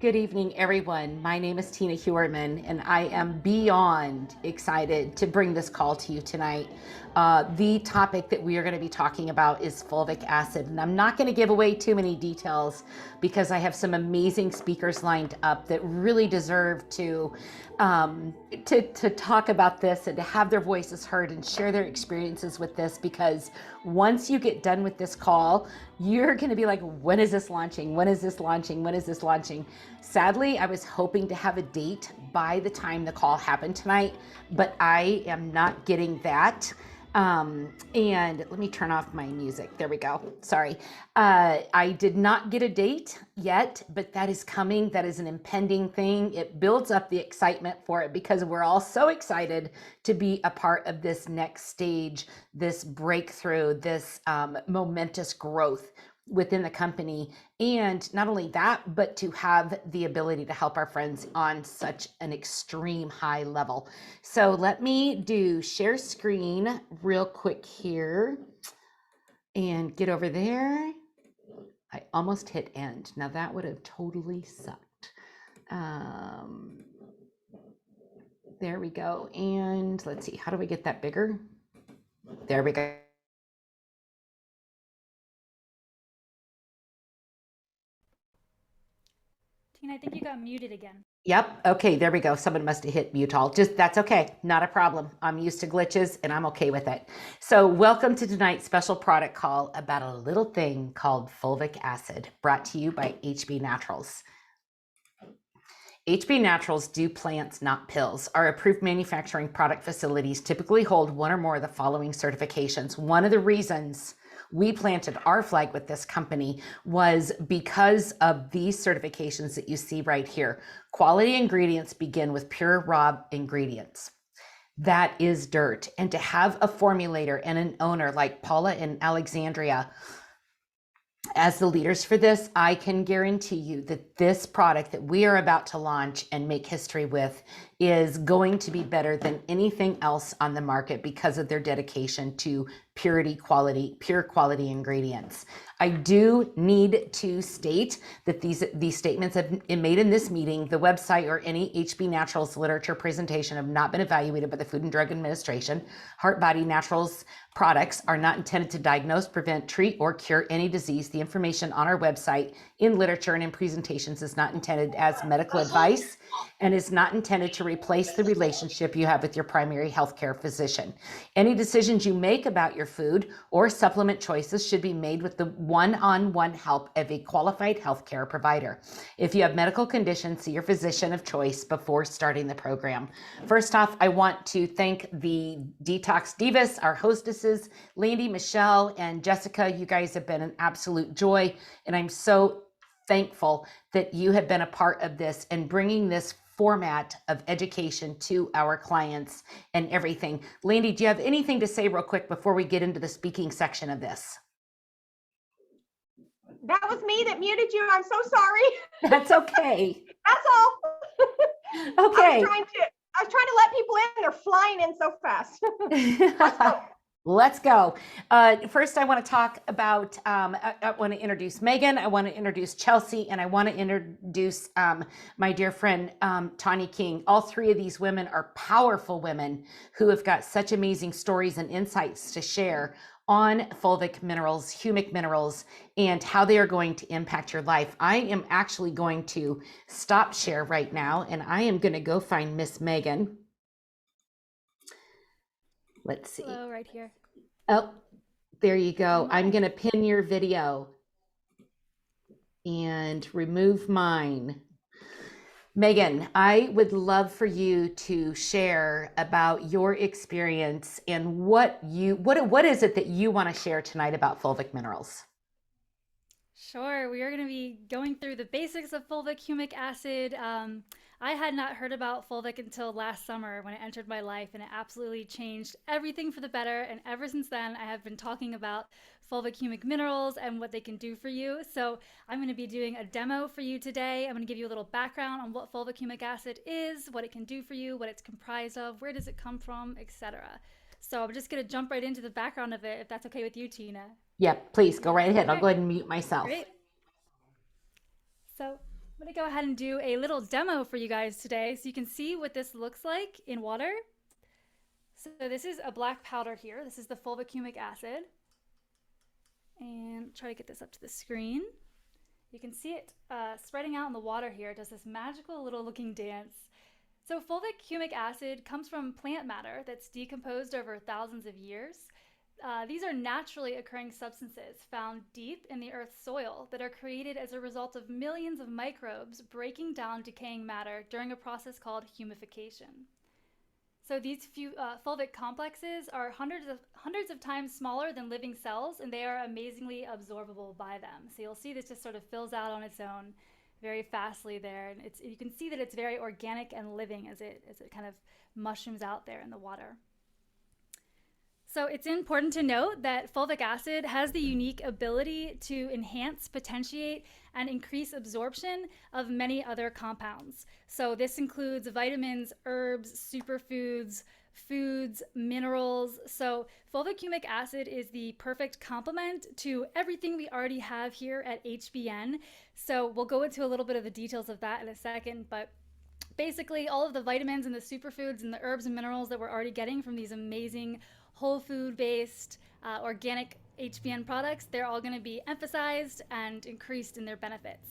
Good evening, everyone. My name is Tina Hewerman, and I am beyond excited to bring this call to you tonight. The topic that we are going to be talking about is fulvic acid, and I'm not going to give away too many details because I have some amazing speakers lined up that really deserve to talk about this and to have their voices heard and share their experiences with this. Because once you get done with this call, you're going to be like, when is this launching? When is this launching? When is this launching? Sadly, I was hoping to have a date by the time the call happened tonight, but I am not getting that. And let me turn off my music. There we go. Sorry. I did not get a date yet, but that is coming. That is an impending thing. It builds up the excitement for it because we're all so excited to be a part of this next stage, this breakthrough, this momentous growth within the company. And not only that, but to have the ability to help our friends on such an extreme high level. So let me do share screen real quick here and get over there. I almost hit end. Now that would have totally sucked. There we go. And let's see, how do we get that bigger? There we go. Tina, I think you got muted again. Yep. Okay. There we go. Someone must have hit mute all. That's okay. Not a problem. I'm used to glitches and I'm okay with it. So welcome to tonight's special product call about a little thing called fulvic acid, brought to you by HB Naturals. HB Naturals do plants, not pills. Our approved manufacturing product facilities typically hold one or more of the following certifications. One of the reasons we planted our flag with this company was because of these certifications that you see right here. Quality ingredients begin with pure raw ingredients. That is dirt. And to have a formulator and an owner like Paula and Alexandria as the leaders for this, I can guarantee you that this product that we are about to launch and make history with is going to be better than anything else on the market because of their dedication to pure quality ingredients. I do need to state that these statements have been made in this meeting. The website or any HB Naturals literature presentation have not been evaluated by the Food and Drug Administration. Heart Body Naturals products are not intended to diagnose, prevent, treat, or cure any disease. The information on our website, in literature, and in presentations is not intended as medical advice and is not intended to replace the relationship you have with your primary healthcare physician. Any decisions you make about your food or supplement choices should be made with the one-on-one help of a qualified healthcare provider. If you have medical conditions, see your physician of choice before starting the program. First off, I want to thank the Detox Divas, our hostesses, Landy, Michelle, and Jessica. You guys have been an absolute joy, and I'm so thankful that you have been a part of this and bringing this format of education to our clients and everything. Landy, do you have anything to say real quick before we get into the speaking section of this? That was me that muted you. I'm so sorry. That's okay. That's all. Okay. I was trying to let people in. They're flying in so fast. Let's go. First, I want to talk about, I want to introduce Megan, I want to introduce Chelsea, and I want to introduce my dear friend, Tanya King. All three of these women are powerful women who have got such amazing stories and insights to share on fulvic minerals, humic minerals, and how they are going to impact your life. I am actually going to stop share right now, and I am going to go find Miss Megan. Let's see. Hello, right here. Oh, there you go. I'm going to pin your video and remove mine. Megan, I would love for you to share about your experience and what is it that you want to share tonight about fulvic minerals? Sure, we are going to be going through the basics of fulvic humic acid. I had not heard about fulvic until last summer when it entered my life, and it absolutely changed everything for the better. And ever since then, I have been talking about fulvic humic minerals and what they can do for you. So I'm going to be doing a demo for you today. I'm going to give you a little background on what fulvic humic acid is, what it can do for you, what it's comprised of, where does it come from, etc. So I'm just going to jump right into the background of it, if that's okay with you, Tina. Yeah, please go right ahead. Okay. I'll go ahead and mute myself. Great. So I'm going to go ahead and do a little demo for you guys today so you can see what this looks like in water. So this is a black powder here. This is the fulvic acid. And try to get this up to the screen. You can see it spreading out in the water here. It does this magical little looking dance. So fulvic acid comes from plant matter that's decomposed over thousands of years. These are naturally occurring substances found deep in the Earth's soil that are created as a result of millions of microbes breaking down decaying matter during a process called humification. So these fulvic complexes are hundreds of times smaller than living cells, and they are amazingly absorbable by them. So you'll see this just sort of fills out on its own very fastly there, and you can see that it's very organic and living as it kind of mushrooms out there in the water. So it's important to note that fulvic acid has the unique ability to enhance, potentiate, and increase absorption of many other compounds. So this includes vitamins, herbs, superfoods, foods, minerals. So fulvic acid is the perfect complement to everything we already have here at HBN. So we'll go into a little bit of the details of that in a second, but basically all of the vitamins and the superfoods and the herbs and minerals that we're already getting from these amazing whole food based organic HBN products, they're all going to be emphasized and increased in their benefits.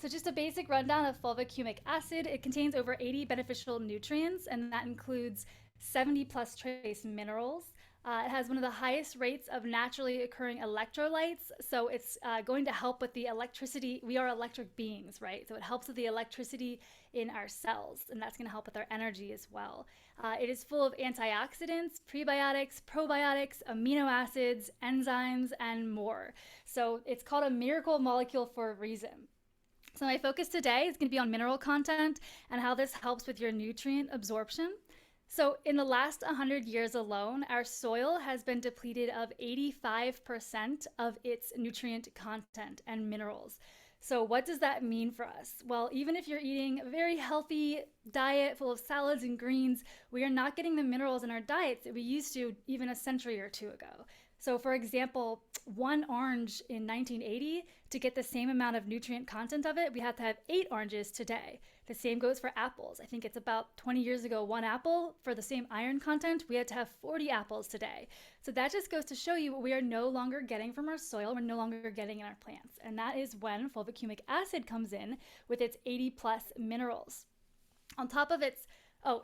So just a basic rundown of fulvic acid. It contains over 80 beneficial nutrients, and that includes 70 plus trace minerals. It has one of the highest rates of naturally occurring electrolytes, so it's going to help with the electricity. We are electric beings, right? So it helps with the electricity in our cells, and that's going to help with our energy as well. It is full of antioxidants, prebiotics, probiotics, amino acids, enzymes, and more. So it's called a miracle molecule for a reason. So my focus today is going to be on mineral content and how this helps with your nutrient absorption. So in the last 100 years alone, our soil has been depleted of 85% of its nutrient content and minerals. So what does that mean for us? Well, even if you're eating a very healthy diet full of salads and greens, we are not getting the minerals in our diets that we used to even a century or two ago. So for example, one orange in 1980, to get the same amount of nutrient content of it, we have to have 8 oranges today. The same goes for apples. I think it's about 20 years ago, one apple for the same iron content, we had to have 40 apples today. So that just goes to show you what we are no longer getting from our soil, we're no longer getting in our plants. And that is when fulvic acid comes in with its 80 plus minerals. On top of its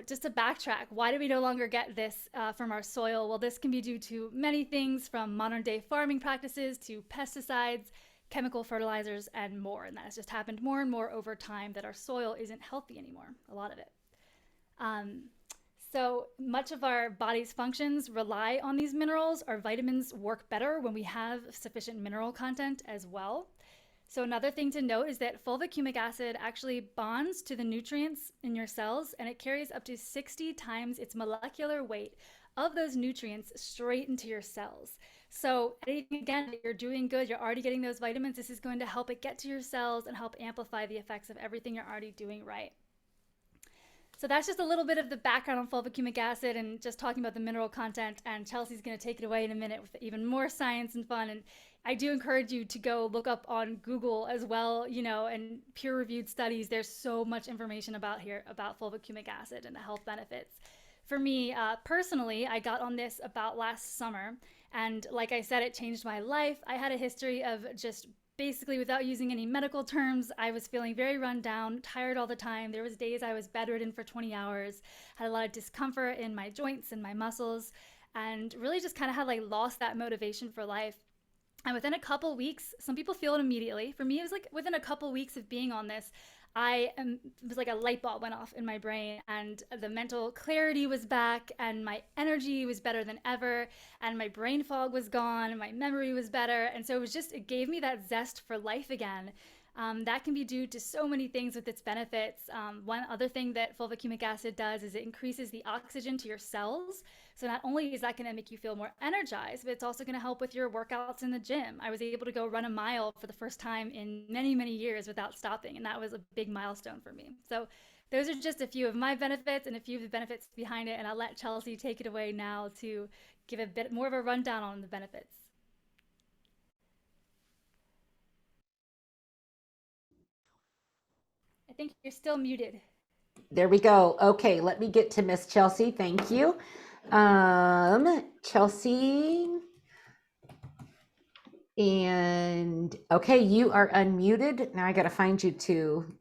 just to backtrack, why do we no longer get this from our soil? Well, this can be due to many things, from modern day farming practices to pesticides, chemical fertilizers, and more. And that has just happened more and more over time, that our soil isn't healthy anymore, a lot of it. So much of our body's functions rely on these minerals. Our vitamins work better when we have sufficient mineral content as well. So another thing to note is that fulvic acid actually bonds to the nutrients in your cells, and it carries up to 60 times its molecular weight of those nutrients straight into your cells. So again, you're doing good, you're already getting those vitamins. This is going to help it get to your cells and help amplify the effects of everything you're already doing right. So that's just a little bit of the background on fulvic acid and just talking about the mineral content, and Chelsea's going to take it away in a minute with even more science and fun. And I do encourage you to go look up on Google as well, and peer-reviewed studies. There's so much information about fulvic acid and the health benefits. For me, personally, I got on this about last summer, and like I said, it changed my life. I had a history of just basically, without using any medical terms, I was feeling very run down, tired all the time. There was days I was bedridden for 20 hours, had a lot of discomfort in my joints and my muscles, and really just kind of had lost that motivation for life. And within a couple weeks, some people feel it immediately. For me, it was within a couple weeks of being on this, it was like a light bulb went off in my brain, and the mental clarity was back, and my energy was better than ever, and my brain fog was gone, and my memory was better. And so it gave me that zest for life again. That can be due to so many things with its benefits. One other thing that fulvic acid does is it increases the oxygen to your cells. So not only is that going to make you feel more energized, but it's also going to help with your workouts in the gym. I was able to go run a mile for the first time in many, many years without stopping, and that was a big milestone for me. So those are just a few of my benefits and a few of the benefits behind it, and I'll let Chelsea take it away now to give a bit more of a rundown on the benefits. I think you're still muted. There we go. Okay, let me get to Miss Chelsea. Thank you. Chelsea. And okay, you are unmuted. Now I got to find you to,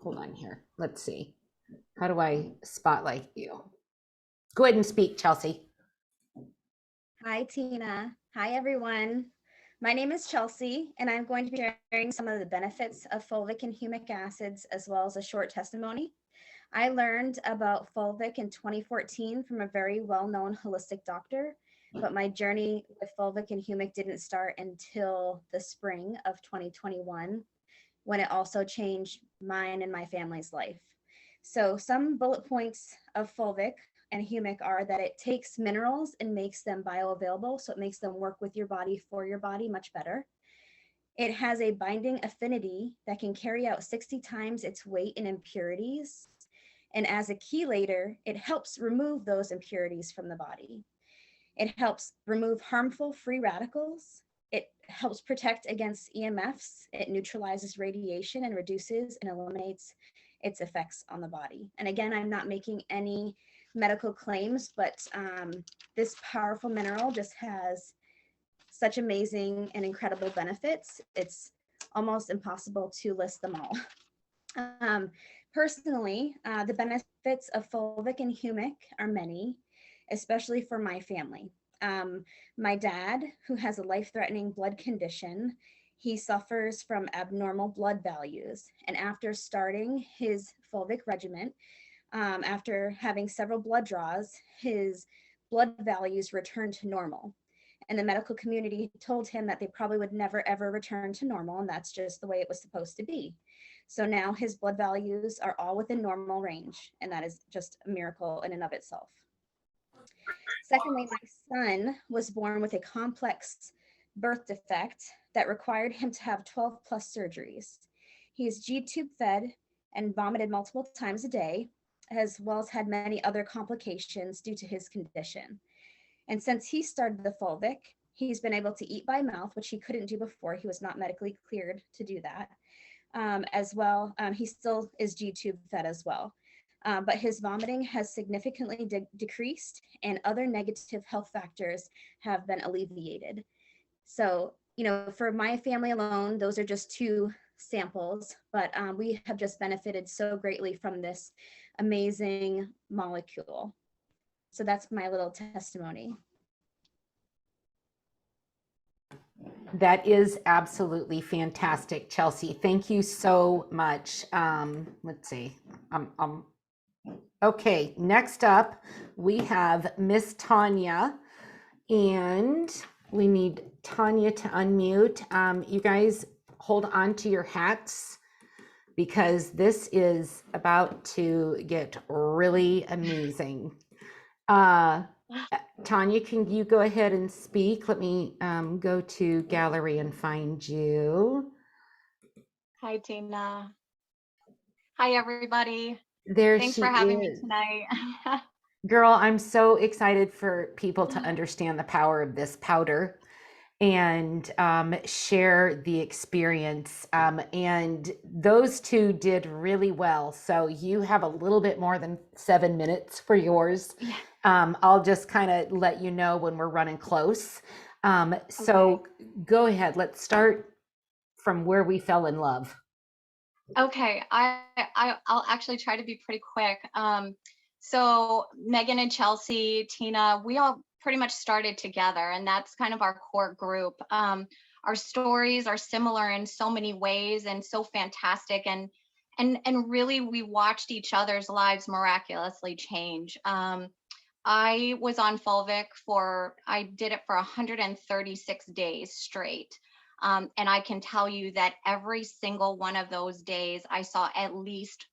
hold on here. Let's see. How do I spotlight you? Go ahead and speak, Chelsea. Hi, Tina. Hi, everyone. My name is Chelsea, and I'm going to be sharing some of the benefits of fulvic and humic acids, as well as a short testimony. I learned about fulvic in 2014 from a very well-known holistic doctor, but my journey with fulvic and humic didn't start until the spring of 2021, when it also changed mine and my family's life. So some bullet points of fulvic and humic are that it takes minerals and makes them bioavailable, so it makes them work with your body for your body much better. It has a binding affinity that can carry out 60 times its weight in impurities. And as a chelator, it helps remove those impurities from the body. It helps remove harmful free radicals. It helps protect against EMFs. It neutralizes radiation and reduces and eliminates its effects on the body. And again, I'm not making any medical claims, but this powerful mineral just has such amazing and incredible benefits. It's almost impossible to list them all. Personally, the benefits of fulvic and humic are many, especially for my family. My dad, who has a life-threatening blood condition, he suffers from abnormal blood values. And after starting his fulvic regimen, after having several blood draws, his blood values returned to normal. And the medical community told him that they probably would never, ever return to normal. And that's just the way it was supposed to be. So now his blood values are all within normal range. And that is just a miracle in and of itself. Secondly, my son was born with a complex birth defect that required him to have 12 plus surgeries. He is G-tube fed and vomited multiple times a day, as well as had many other complications due to his condition. And since he started the fulvic, he's been able to eat by mouth, which he couldn't do before. He was not medically cleared to do that. As well, he still is G-tube fed as well. But his vomiting has significantly decreased, and other negative health factors have been alleviated. So, you know, for my family alone, those are just two samples, but we have just benefited so greatly from this amazing molecule. So that's my little testimony. That is absolutely fantastic, Chelsea. Thank you so much. Let's see. Okay, next up, we have Miss Tanya, and we need Tanya to unmute. You guys hold on to your hats because this is about to get really amazing. Tanya, can you go ahead and speak? Let me go to gallery and find you. Hi, Tina. Hi, everybody. There Thanks she for having me is. tonight. Girl, I'm so excited for people to understand the power of this powder and share the experience. And those two did really well. So you have a little bit more than 7 minutes for yours. Yeah. I'll just kind of let you know when we're running close. So go ahead. Let's start from where we fell in love. Okay, I'll actually try to be pretty quick. So Megan and Chelsea, Tina, we all pretty much started together, and that's kind of our core group. Our stories are similar in so many ways and so fantastic, and really we watched each other's lives miraculously change. I was on Fulvic I did it for 136 days straight. And I can tell you that every single one of those days, I saw at least,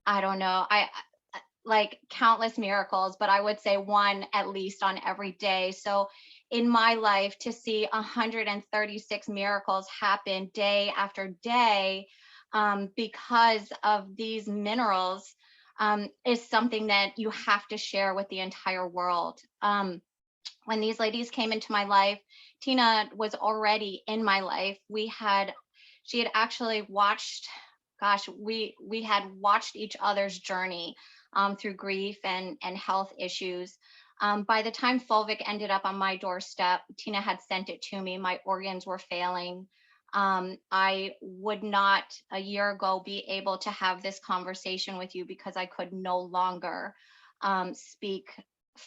I don't know, like countless miracles, but I would say one at least on every day. So in my life, to see 136 miracles happen day after day because of these minerals is something that you have to share with the entire world. When these ladies came into my life, Tina was already in my life. She had actually watched gosh, we had watched each other's journey through grief and health issues. By the time Fulvic ended up on my doorstep, Tina had sent it to me. My organs were failing. I would not a year ago be able to have this conversation with you because I could no longer speak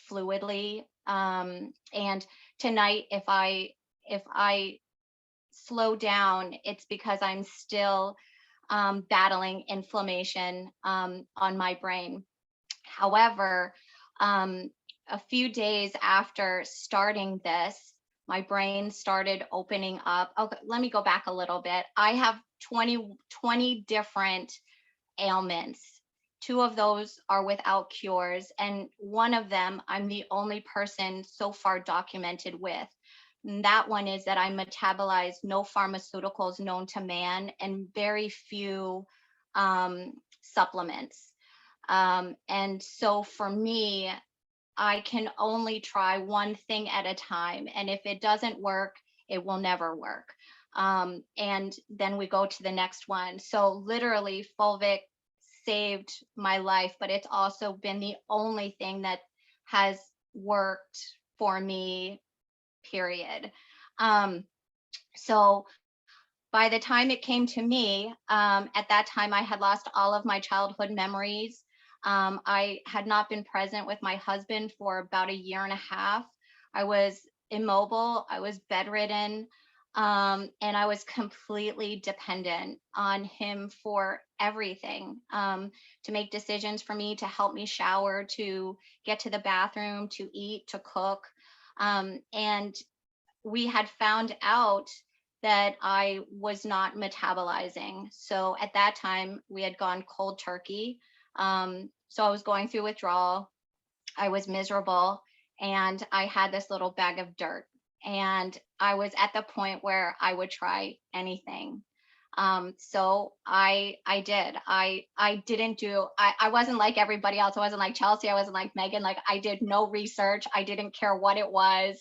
fluidly. And tonight, if I slow down, it's because I'm still battling inflammation on my brain. However, a few days after starting this, my brain started opening up. Okay, let me go back a little bit. I have 20 different ailments. 2 of those are without cures, and one of them I'm the only person so far documented with. And that one is that I metabolize no pharmaceuticals known to man and very few supplements. And so for me, I can only try one thing at a time. And if it doesn't work, it will never work. And then we go to the next one. So literally, Fulvic saved my life, but it's also been the only thing that has worked for me, period. So by the time it came to me, at that time, I had lost all of my childhood memories. I had not been present with my husband for about a year and a half. I was immobile, I was bedridden, and I was completely dependent on him for everything, to make decisions for me, to help me shower, to get to the bathroom, to eat, to cook. And we had found out that I was not metabolizing. So at that time, we had gone cold turkey. So I was going through withdrawal. I was miserable, and I had this little bag of dirt. And I was at the point where I would try anything. So I did. I didn't do. I wasn't like everybody else. I wasn't like Chelsea. I wasn't like Megan. Like, I did no research. I didn't care what it was.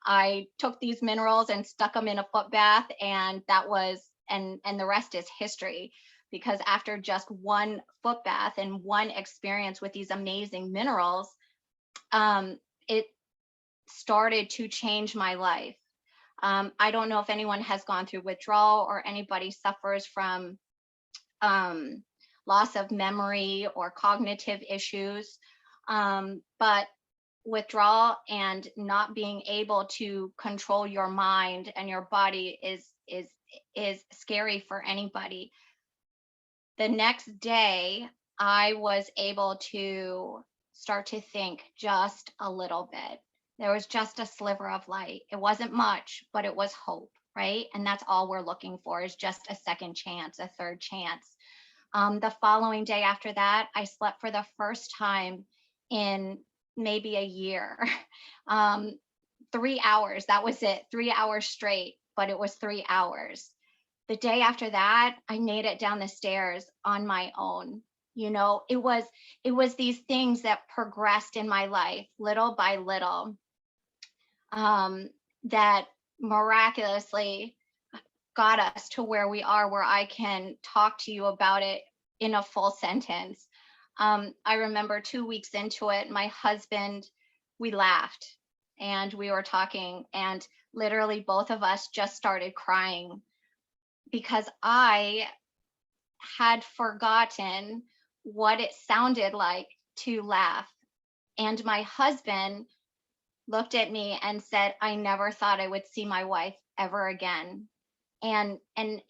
I took these minerals and stuck them in a foot bath, and that was, and the rest is history. Because after just one foot bath and one experience with these amazing minerals, it started to change my life. I don't know if anyone has gone through withdrawal or anybody suffers from loss of memory or cognitive issues, but withdrawal and not being able to control your mind and your body is scary for anybody. The next day, I was able to start to think just a little bit. There was just a sliver of light. It wasn't much, but it was hope, right? And that's all we're looking for, is just a second chance, a third chance. The following day after that, I slept for the first time in maybe a year. 3 hours, that was it, 3 hours straight, but it was 3 hours. The day after that, I made it down the stairs on my own. You know, it was these things that progressed in my life little by little, that miraculously got us to where we are, where I can talk to you about it in a full sentence. I remember 2 weeks into it, my husband, we laughed and we were talking, and literally both of us just started crying because I had forgotten what it sounded like to laugh. And my husband looked at me and said, I never thought I would see my wife ever again. And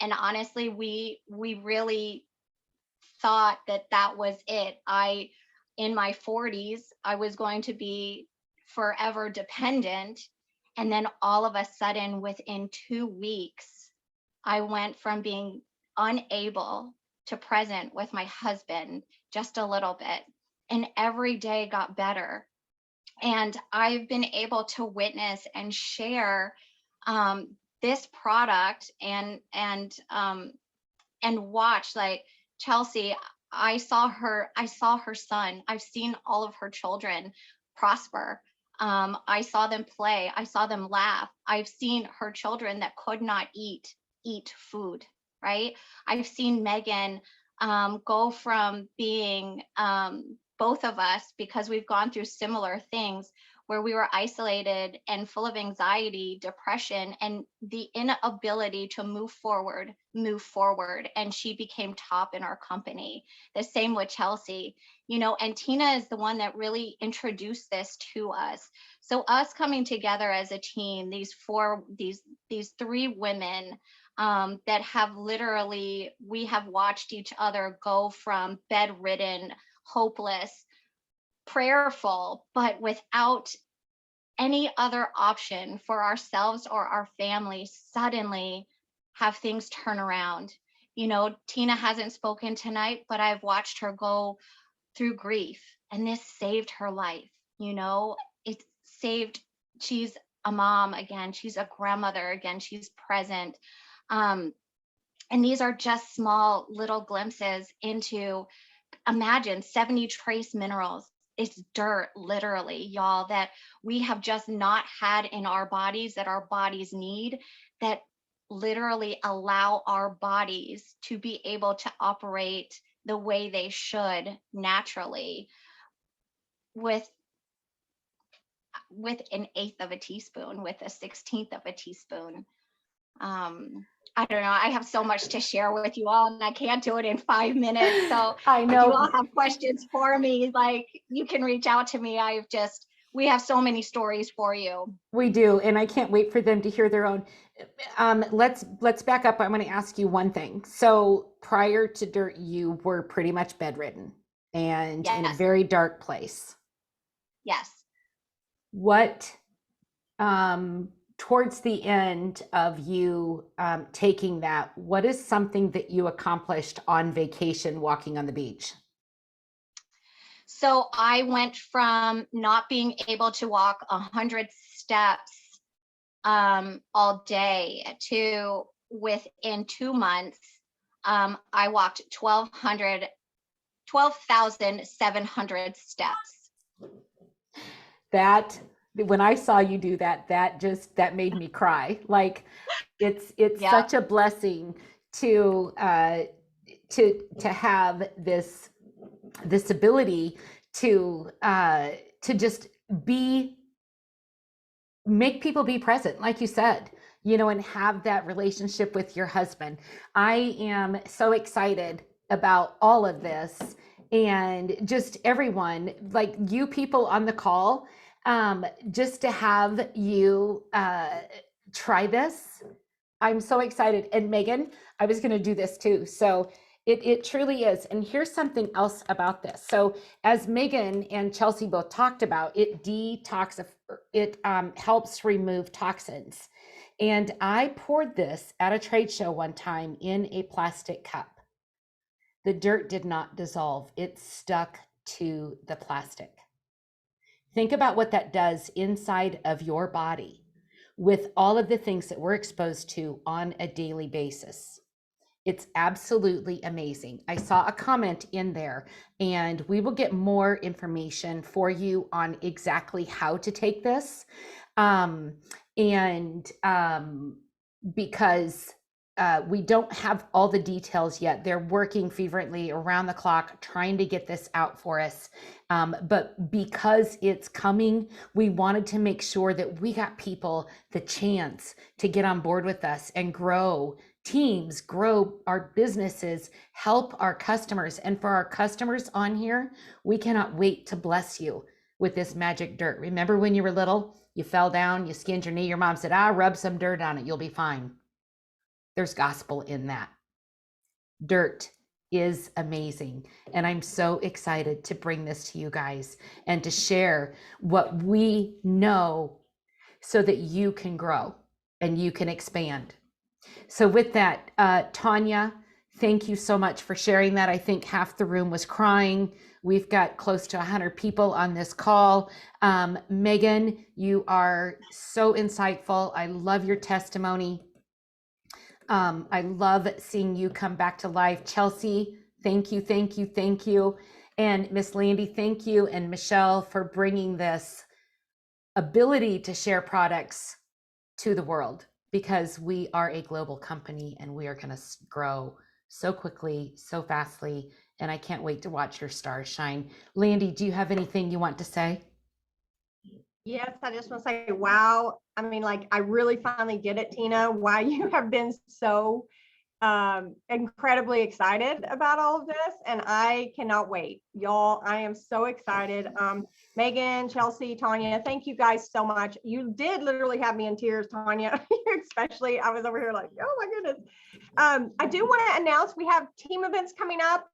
honestly, we really thought that was it. In my 40s, I was going to be forever dependent. And then all of a sudden, within 2 weeks, I went from being unable to present with my husband just a little bit. And every day got better. And I've been able to witness and share this product and watch, like Chelsea, I saw her son. I've seen all of her children prosper. I saw them play. I saw them laugh. I've seen her children that could not eat food, right? I've seen Megan go from being both of us, because we've gone through similar things where we were isolated and full of anxiety, depression, and the inability to move forward. And she became top in our company. The same with Chelsea, and Tina is the one that really introduced this to us. So us coming together as a team, these three women, that have literally, we have watched each other go from bedridden, hopeless, prayerful, but without any other option for ourselves or our families, suddenly have things turn around. Tina hasn't spoken tonight, but I've watched her go through grief, and this saved her life. It saved, she's a mom again, she's a grandmother again, she's present. And these are just small little glimpses into, imagine 70 trace minerals. It's dirt, literally, y'all, that we have just not had in our bodies, that our bodies need, that literally allow our bodies to be able to operate the way they should naturally, with an eighth of a teaspoon, with a 16th of a teaspoon. I don't know. I have so much to share with you all, and I can't do it in 5 minutes. So I if know. you all have questions for me, you can reach out to me. We have so many stories for you. We do, and I can't wait for them to hear their own. Let's back up. I'm going to ask you one thing. So prior to Dirt, you were pretty much bedridden and in a Yes. very dark place. Yes. What, towards the end of you taking that, what is something that you accomplished on vacation walking on the beach? So I went from not being able to walk 100 steps all day to, within 2 months, I walked 12,700 steps. That, when I saw you do that, that made me cry. Like it's Yep. such a blessing to have this ability to just make people be present, like you said, and have that relationship with your husband. I am so excited about all of this, and just everyone, like you people on the call, just to have you try this. I'm so excited. And Megan, I was going to do this too. So it truly is. And here's something else about this. So as Megan and Chelsea both talked about, it helps remove toxins. And I poured this at a trade show one time in a plastic cup. The dirt did not dissolve. It stuck to the plastic. Think about what that does inside of your body with all of the things that we're exposed to on a daily basis. It's absolutely amazing. I saw a comment in there, and we will get more information for you on exactly how to take this. Because we don't have all the details yet. They're working feverishly around the clock trying to get this out for us. But because it's coming, we wanted to make sure that we got people the chance to get on board with us and grow teams, grow our businesses, help our customers. And for our customers on here, we cannot wait to bless you with this magic dirt. Remember when you were little, you fell down, you skinned your knee, your mom said, rub some dirt on it, you'll be fine. There's gospel in that. Dirt is amazing. And I'm so excited to bring this to you guys and to share what we know so that you can grow and you can expand. So with that, Tanya, thank you so much for sharing that. I think half the room was crying. We've got close to 100 people on this call. Megan, you are so insightful. I love your testimony. I love seeing you come back to life. Chelsea, thank you, thank you, thank you. And Miss Landy, thank you. And Michelle for bringing this ability to share products to the world, because we are a global company and we are going to grow so quickly, so fastly, and I can't wait to watch your stars shine. Landy, do you have anything you want to say? Yes, I just want to say, wow. I mean, like, I really finally get it, Tina, why you have been so incredibly excited about all of this. And I cannot wait. Y'all, I am so excited. Megan, Chelsea, Tanya, thank you guys so much. You did literally have me in tears, Tanya, especially. I was over here like, oh my goodness. I do want to announce we have team events coming up.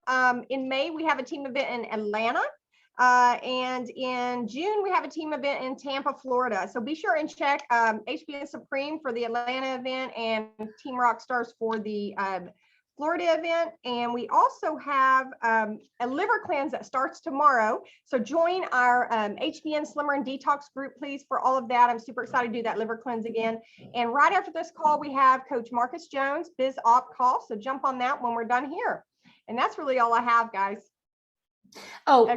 In May, we have a team event in Atlanta. And in June, we have a team event in Tampa, Florida. So be sure and check HBN Supreme for the Atlanta event and Team Rockstars for the Florida event. And we also have a liver cleanse that starts tomorrow. So join our HBN Slimmer and Detox group, please, for all of that. I'm super excited to do that liver cleanse again. And right after this call, we have Coach Marcus Jones, Biz Op call. So jump on that when we're done here. And that's really all I have, guys. Oh,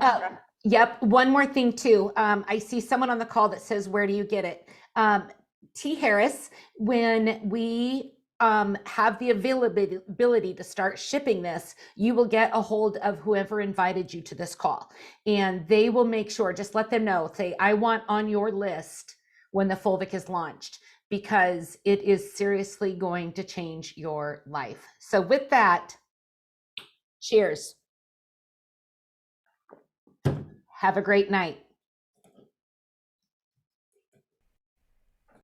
yep. One more thing too. I see someone on the call that says, where do you get it? T. Harris, when we have the availability to start shipping this, you will get a hold of whoever invited you to this call, and they will make sure, just let them know, say, I want on your list when the Fulvic is launched, because it is seriously going to change your life. So with that, cheers. Have a great night.